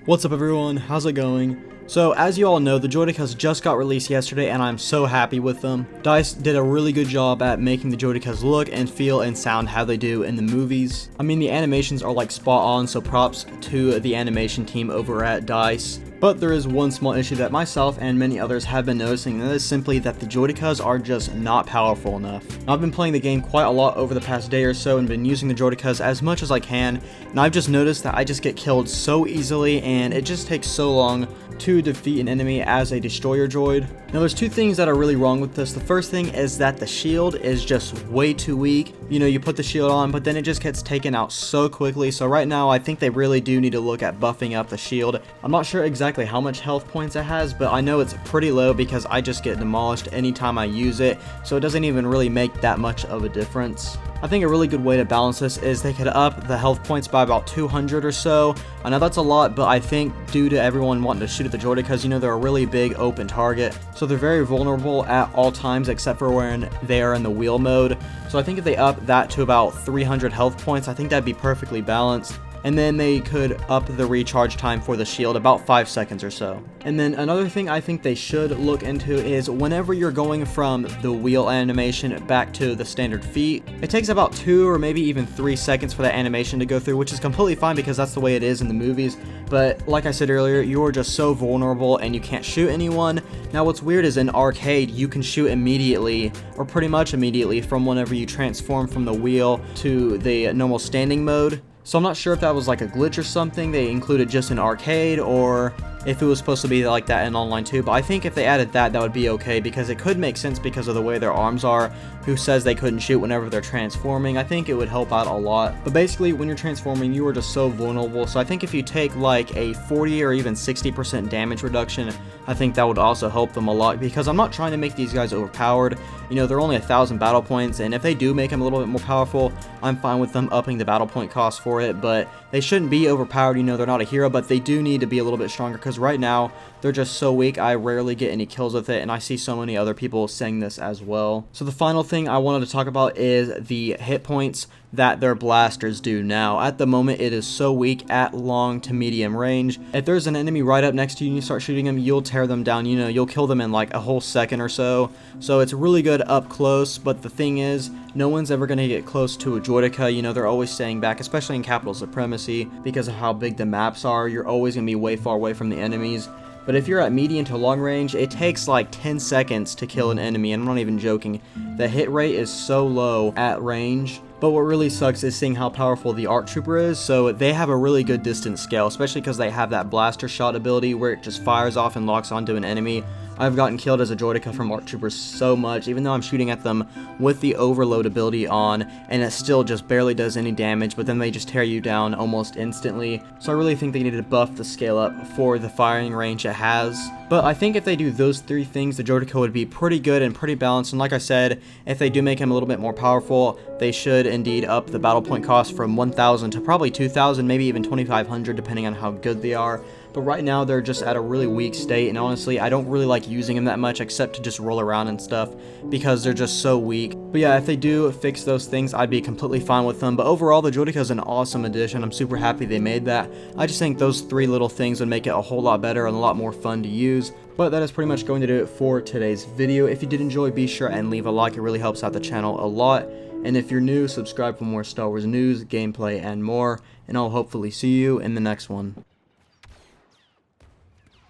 What's up everyone, how's it going? So as you all know, the Droidekas just got released yesterday and I'm so happy with them. DICE did a really good job at making the Droidekas look and feel and sound how they do in the movies. I mean, the animations are like spot on, so props to the animation team over at DICE. But there is one small issue that myself and many others have been noticing, and that is simply that the Droidekas are just not powerful enough. Now, I've been playing the game quite a lot over the past day or so and been using the Droidekas as much as I can, and I've just noticed that I just get killed so easily and it just takes so long to defeat an enemy as a destroyer droid. Now there's two things that are really wrong with this. The first thing is that the shield is just way too weak. You know, you put the shield on, but then it just gets taken out so quickly. So right now I think they really do need to look at buffing up the shield. I'm not sure exactly how much health points it has, but I know it's pretty low because I just get demolished anytime I use it, so it doesn't even really make that much of a difference. I think a really good way to balance this is they could up the health points by about 200 or so. I know that's a lot, but I think due to everyone wanting to shoot at the Droidekas, you know, they're a really big open target, so they're very vulnerable at all times except for when they are in the wheel mode. So I think if they up that to about 300 health points, I think that'd be perfectly balanced. And then they could up the recharge time for the shield about 5 seconds or so. And then another thing I think they should look into is whenever you're going from the wheel animation back to the standard feet, it takes about 2 or maybe even 3 seconds for that animation to go through, which is completely fine because that's the way it is in the movies. But like I said earlier, you're just so vulnerable and you can't shoot anyone. Now what's weird is in arcade, you can shoot immediately, or pretty much immediately, from whenever you transform from the wheel to the normal standing mode. So I'm not sure if that was like a glitch or something they included just in arcade, or if it was supposed to be like that in online too, but I think if they added that, that would be okay, because it could make sense because of the way their arms are. Who says they couldn't shoot whenever they're transforming? I think it would help out a lot. But basically, when you're transforming, you are just so vulnerable, so I think if you take like a 40 or even 60% damage reduction, I think that would also help them a lot, because I'm not trying to make these guys overpowered. You know, they're only 1,000 battle points, and if they do make them a little bit more powerful, I'm fine with them upping the battle point cost for it, but they shouldn't be overpowered. You know, they're not a hero, but they do need to be a little bit stronger, because right now, they're just so weak. I rarely get any kills with it, and I see so many other people saying this as well. So the final thing I wanted to talk about is the hit points that their blasters do. Now at the moment, it is so weak at long to medium range. If there's an enemy right up next to you and you start shooting them, you'll tear them down. You know, you'll kill them in like a whole second or so. So it's really good up close, but the thing is, no one's ever going to get close to a Droideka. You know, they're always staying back, especially in Capital Supremacy, because of how big the maps are. You're always going to be way far away from the enemies. But if you're at medium to long range, it takes like 10 seconds to kill an enemy, and I'm not even joking. The hit rate is so low at range. But what really sucks is seeing how powerful the ARC Trooper is. So they have a really good distance scale, especially because they have that blaster shot ability where it just fires off and locks onto an enemy. I've gotten killed as a Droideka from ARC Troopers so much, even though I'm shooting at them with the overload ability on, and it still just barely does any damage, but then they just tear you down almost instantly. So I really think they need to buff the scale up for the firing range it has. But I think if they do those 3 things, the Droideka would be pretty good and pretty balanced. And like I said, if they do make him a little bit more powerful, they should indeed up the battle point cost from 1,000 to probably 2,000, maybe even 2,500, depending on how good they are. But right now, they're just at a really weak state, and honestly, I don't really like using them that much except to just roll around and stuff, because they're just so weak. But yeah, if they do fix those things, I'd be completely fine with them. But overall, the Droideka is an awesome addition. I'm super happy they made that. I just think those 3 little things would make it a whole lot better and a lot more fun to use. But that is pretty much going to do it for today's video. If you did enjoy, be sure and leave a like. It really helps out the channel a lot. And if you're new, subscribe for more Star Wars news, gameplay, and more. And I'll hopefully see you in the next one.